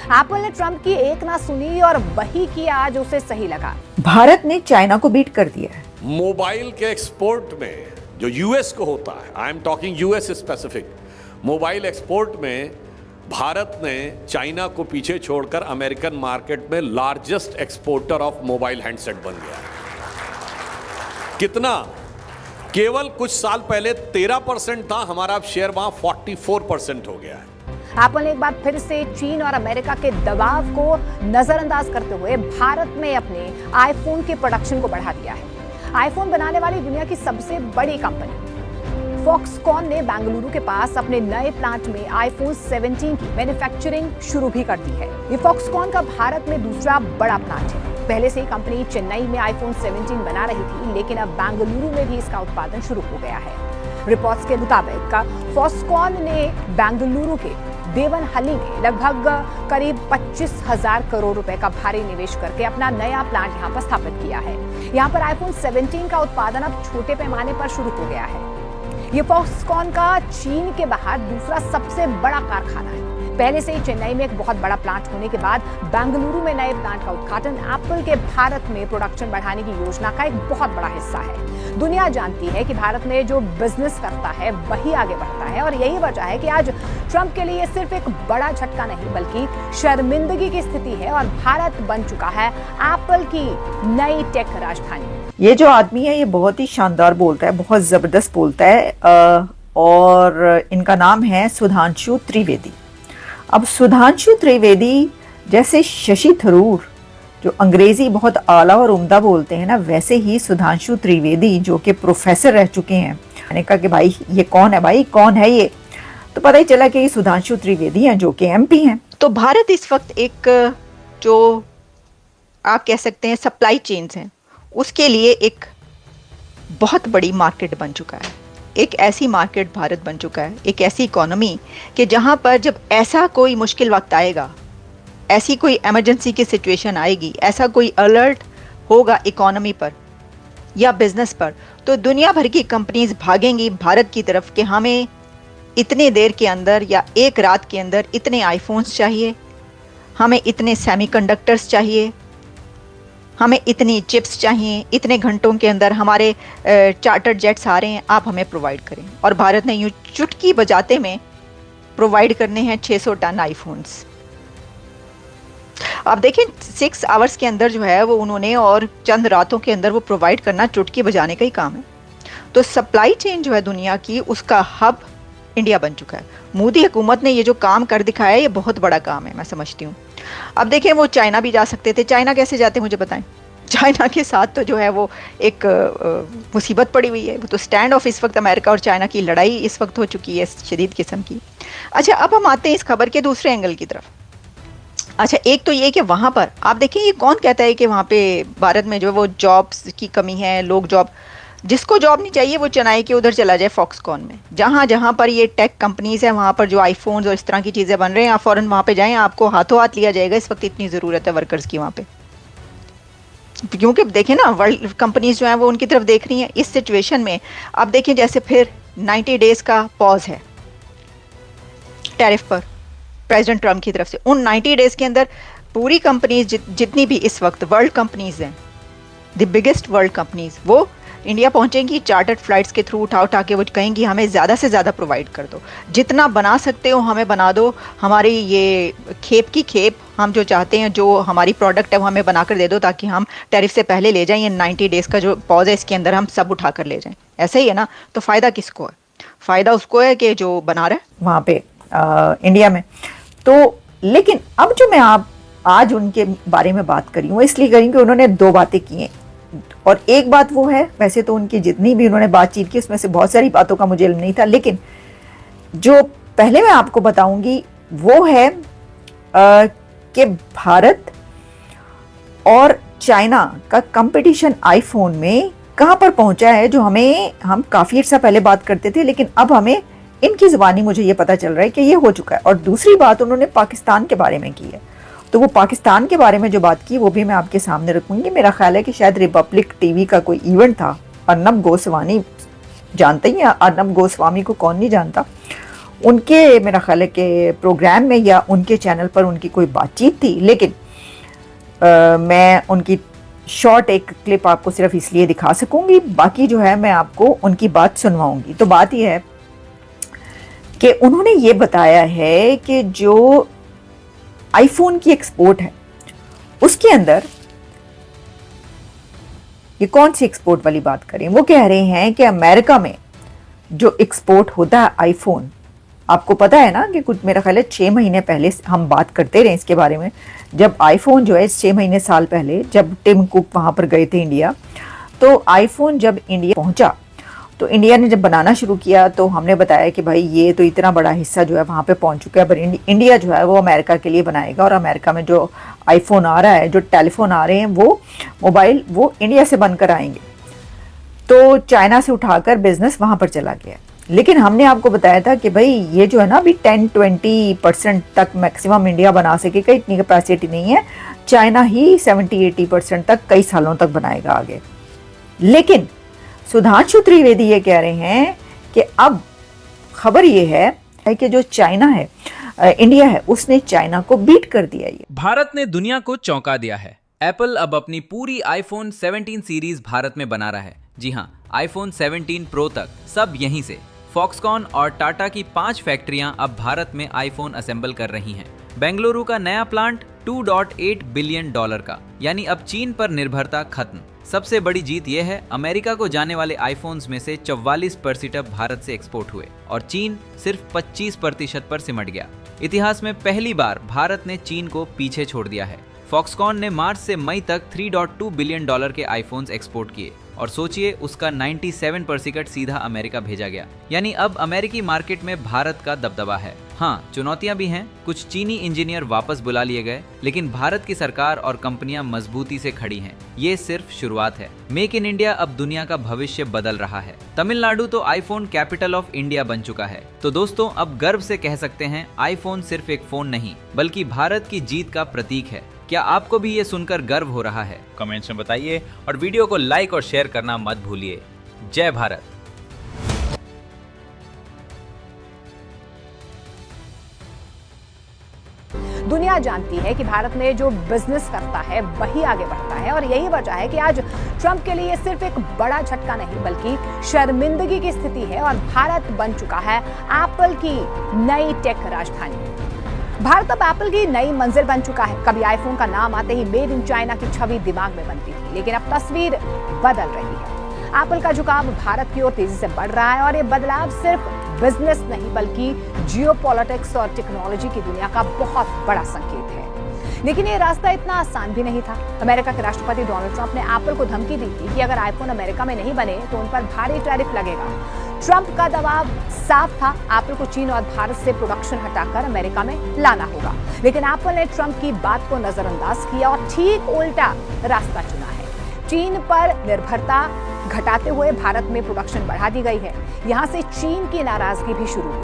Apple ने Trump की एक ना सुनी और वही किया आज उसे सही लगा। भारत ने चाइना को बीट कर दिया है। मोबाइल के एक्सपोर्ट में जो यूएस को होता है, I am talking US specific, mobile export में भारत ने चाइना को पीछे छोड़कर अमेरिकन मार्केट में largest exporter of mobile handset बन गया है। कितना? केवल कुछ साल पहले 13% था हमारा, अब शेयर वहां 44% हो गया है। एप्पल ने एक बार फिर से चीन और अमेरिका के दबाव को नजरअंदाज करते हुए भारत में अपने आईफोन के प्रोडक्शन को बढ़ा दिया है। आईफोन बनाने वाली दुनिया की सबसे बड़ी कंपनी फॉक्सकॉन ने बेंगलुरु के पास अपने नए प्लांट में आईफोन 17 की मैन्युफैक्चरिंग शुरू भी कर दी है। ये फॉक्सकॉन का भारत में दूसरा बड़ा प्लांट है। पहले से ही कंपनी चेन्नई में आईफोन 17 बना रही थी, लेकिन अब बेंगलुरु में भी इसका उत्पादन शुरू हो गया है। रिपोर्ट्स के मुताबिक फॉक्सकॉन ने बेंगलुरु के देवनहल्ली में लगभग करीब 25,000 करोड़ रुपए का भारी निवेश करके अपना नया प्लांट यहां पर स्थापित किया है। यहां पर आईफोन 17 का उत्पादन अब छोटे पैमाने पर शुरू हो गया है। ये फॉक्सकॉन का चीन के बाहर दूसरा सबसे बड़ा कारखाना है। पहले से ही चेन्नई में एक बहुत बड़ा प्लांट होने के बाद बेंगलुरु में नए प्लांट का उद्घाटन एप्पल के भारत में प्रोडक्शन बढ़ाने की योजना का एक बहुत बड़ा हिस्सा है। दुनिया जानती है कि भारत में जो बिजनेस करता है वही आगे बढ़ता है, और यही वजह है कि आज ट्रंप के लिए सिर्फ एक बड़ा झटका नहीं बल्कि शर्मिंदगी की स्थिति है और भारत बन चुका है एप्पल की नई टेक राजधानी। ये जो आदमी है ये बहुत ही शानदार बोलता है, बहुत जबरदस्त बोलता है, और इनका नाम है सुधांशु त्रिवेदी। अब सुधांशु त्रिवेदी जैसे शशि थरूर जो अंग्रेजी बहुत आला और उम्दा बोलते हैं ना, वैसे ही सुधांशु त्रिवेदी जो कि प्रोफेसर रह चुके हैं। मैंने कहा कि भाई ये कौन है, भाई कौन है ये, तो पता ही चला कि ये सुधांशु त्रिवेदी हैं जो कि एमपी हैं। तो भारत इस वक्त एक जो आप कह सकते हैं सप्लाई चेन्स हैं, उसके लिए एक बहुत बड़ी मार्केट बन चुका है। एक ऐसी मार्केट भारत बन चुका है, एक ऐसी इकोनॉमी कि जहां पर जब ऐसा कोई मुश्किल वक्त आएगा, ऐसी कोई इमरजेंसी की सिचुएशन आएगी, ऐसा कोई अलर्ट होगा इकोनॉमी पर या बिजनेस पर, तो दुनिया भर की कंपनीज भागेंगी भारत की तरफ कि हमें इतने देर के अंदर या एक रात के अंदर इतने आईफोन्स चाहिए, हमें इतने सेमीकंडक्टर्स चाहिए, हमें इतनी चिप्स चाहिए, इतने घंटों के अंदर हमारे चार्टर्ड जेट्स आ रहे हैं, आप हमें प्रोवाइड करें। और भारत ने यूँ चुटकी बजाते में प्रोवाइड करने हैं 600 टन आईफोन्स। आप देखें 6 आवर्स के अंदर जो है वो उन्होंने, और चंद रातों के अंदर वो प्रोवाइड करना चुटकी बजाने का ही काम है। तो सप्लाई चेन जो है दुनिया की, उसका हब इंडिया बन चुका है। मोदी हुकूमत ने ये जो काम कर दिखाया है, ये बहुत बड़ा काम है, मैं समझती हूँ। अब देखें वो चाइना भी जा सकते थे, चाइना कैसे जाते मुझे बताएं। चाइना के साथ तो जो है वो एक मुसीबत पड़ी हुई है। वो तो स्टैंड ऑफ इस वक्त अमेरिका और चाइना की लड़ाई इस वक्त हो चुकी है शदीद किस्म की। अच्छा, अब हम आते हैं इस खबर के दूसरे एंगल की तरफ। अच्छा, एक तो ये कि वहाँ पर आप देखें, ये कौन कहता है कि वहाँ पे भारत में जो है वो जॉब्स की कमी है, लोग जॉब, जिसको जॉब नहीं चाहिए वो चेन्नई के उधर चला जाए फॉक्सकॉन में। जहाँ जहाँ पर ये टेक कंपनीज हैं, वहाँ पर जो आईफोन्स और इस तरह की चीज़ें बन रहे हैं, आप फ़ौरन वहाँ पे जाएं, आपको हाथों हाथ लिया जाएगा। इस वक्त इतनी ज़रूरत है वर्कर्स की वहाँ पे, क्योंकि देखें ना वर्ल्ड कंपनीज जो हैं वो उनकी तरफ देख रही हैं। इस सिचुएशन में आप देखें जैसे फिर 90 डेज़ का पॉज है टैरिफ पर प्रेसिडेंट ट्रंप की तरफ से। उन 90 डेज़ के अंदर पूरी कंपनीज जितनी भी इस वक्त वर्ल्ड कंपनीज हैं, द बिगेस्ट वर्ल्ड कंपनीज, वो इंडिया पहुंचेंगी चार्टर्ड फ्लाइट्स के थ्रू। उठा के वो कहेंगी हमें ज़्यादा से ज़्यादा प्रोवाइड कर दो, जितना बना सकते हो हमें बना दो, हमारी ये खेप की खेप, हम जो चाहते हैं जो हमारी प्रोडक्ट है वो हमें बना कर दे दो, ताकि हम टैरिफ से पहले ले जाएं। ये 90 डेज़ का जो पॉज है इसके अंदर हम सब उठा कर ले जाएं। ऐसा ही है ना? तो फ़ायदा किसको है? फ़ायदा उसको है कि जो बना रहा है वहाँ पे इंडिया में। तो लेकिन अब जो मैं आज उनके बारे में बात करी हूँ, इसलिए करी कि उन्होंने 2 बातें की हैं। और एक बात वो है, वैसे तो उनकी जितनी भी उन्होंने बातचीत की उसमें से बहुत सारी बातों का मुझे इल्म नहीं था, लेकिन जो पहले मैं आपको बताऊंगी वो है कि भारत और चाइना का कंपटीशन आईफोन में कहाँ पर पहुंचा है, जो हम काफ़ी अर्सा पहले बात करते थे, लेकिन अब हमें इनकी ज़बानी मुझे ये पता चल रहा है कि ये हो चुका है। और दूसरी बात उन्होंने पाकिस्तान के बारे में की है। तो वो पाकिस्तान के बारे में जो बात की वो भी मैं आपके सामने रखूंगी। मेरा ख्याल है कि शायद रिपब्लिक टीवी का कोई इवेंट था, अर्नब गोस्वामी जानते ही हैं, अर्नब गोस्वामी को कौन नहीं जानता। उनके मेरा ख्याल है कि प्रोग्राम में या उनके चैनल पर उनकी कोई बातचीत थी, लेकिन मैं उनकी शॉर्ट एक क्लिप आपको सिर्फ इसलिए दिखा सकूंगी, बाकी जो है मैं आपको उनकी बात सुनवाऊंगी। तो बात यह है कि उन्होंने ये बताया है कि जो आईफोन की एक्सपोर्ट है उसके अंदर, ये कौन सी एक्सपोर्ट वाली बात करें, वो कह रहे हैं कि अमेरिका में जो एक्सपोर्ट होता है आईफोन, आपको पता है ना कि कुछ मेरा ख्याल है 6 महीने पहले हम बात करते रहे इसके बारे में, जब आईफोन जो है 6 महीने साल पहले जब टिम कुक वहाँ पर गए थे इंडिया, तो आईफोन जब इंडिया पहुँचा तो इंडिया ने जब बनाना शुरू किया तो हमने बताया कि भाई ये तो इतना बड़ा हिस्सा जो है वहाँ पे पहुँच चुका है, पर इंडिया जो है वो अमेरिका के लिए बनाएगा, और अमेरिका में जो आईफोन आ रहा है, जो टेलीफोन आ रहे हैं, वो मोबाइल वो इंडिया से बनकर आएंगे। तो चाइना से उठाकर बिजनेस वहाँ पर चला गया। लेकिन हमने आपको बताया था कि भाई ये जो है ना अभी 10-20% तक मैक्सिमम इंडिया बना सकेगा, इतनी कैपेसिटी नहीं है, चाइना ही 70-80% तक कई सालों तक बनाएगा आगे। लेकिन सुधांशु त्रिवेदी ये कह रहे हैं कि अब खबर ये है कि जो चाइना है, इंडिया है, उसने चाइना को बीट कर दिया। ये भारत ने दुनिया को चौंका दिया है। एप्पल अब अपनी पूरी आईफोन 17 सीरीज भारत में बना रहा है। जी हाँ, आईफोन 17 प्रो तक सब यहीं से। फॉक्सकॉन और टाटा की 5 फैक्ट्रियां अब भारत में आईफोन असेंबल कर रही हैं। बेंगलुरु का नया प्लांट $2.8 बिलियन का, यानी अब चीन पर निर्भरता खत्म। सबसे बड़ी जीत यह है, अमेरिका को जाने वाले आईफोन्स में से 44% अब भारत से एक्सपोर्ट हुए और चीन सिर्फ 25% पर सिमट गया। इतिहास में पहली बार भारत ने चीन को पीछे छोड़ दिया है। फॉक्सकॉन ने मार्च से मई तक $3.2 बिलियन के आईफोन्स एक्सपोर्ट किए और सोचिए उसका 97% सीधा अमेरिका भेजा गया, यानी अब अमेरिकी मार्केट में भारत का दबदबा है। हाँ, चुनौतियां भी हैं, कुछ चीनी इंजीनियर वापस बुला लिए गए, लेकिन भारत की सरकार और कंपनियां मजबूती से खड़ी हैं। ये सिर्फ शुरुआत है। मेक इन इंडिया अब दुनिया का भविष्य बदल रहा है। तमिलनाडु तो आईफोन कैपिटल ऑफ इंडिया बन चुका है। तो दोस्तों, अब गर्व से कह सकते हैं आईफोन सिर्फ एक फोन नहीं, बल्कि भारत की जीत का प्रतीक है। क्या आपको भी ये सुनकर गर्व हो रहा है? कमेंट्स में बताइए और वीडियो को लाइक और शेयर करना मत भूलिए। जय भारत। दुनिया जानती है कि भारत में जो बिजनेस करता है वही आगे बढ़ता है, और यही वजह है कि आज ट्रंप के लिए सिर्फ एक बड़ा झटका नहीं बल्कि शर्मिंदगी की स्थिति है, और भारत बन चुका है एप्पल की नई टेक राजधानी। भारत अब एप्पल की नई मंजिल बन चुका है। कभी आईफोन का नाम आते ही मेड इन चाइना की छवि दिमाग में बनती थी, लेकिन अब तस्वीर बदल रही है। एप्पल का झुकाव भारत की ओर तेजी से बढ़ रहा है, और ये बदलाव सिर्फ बिजनेस नहीं बल्कि जियोपॉलिटिक्स और टेक्नोलॉजी की दुनिया का बहुत बड़ा संकेत है। लेकिन ये रास्ता इतना आसान भी नहीं था। अमेरिका के राष्ट्रपति डोनाल्ड ट्रंप ने एप्पल को धमकी दी थी कि अगर आईफोन अमेरिका में नहीं बने तो उन पर भारी टैरिफ लगेगा। ट्रंप का दबाव साफ था, एप्पल को चीन और भारत से प्रोडक्शन हटाकर अमेरिका में लाना होगा। लेकिन एप्पल ने ट्रंप की बात को नजरअंदाज किया और ठीक उल्टा रास्ता चुना है। चीन पर निर्भरता घटाते हुए भारत में प्रोडक्शन बढ़ा दी गई है। यहां से चीन की नाराजगी भी शुरू हुई।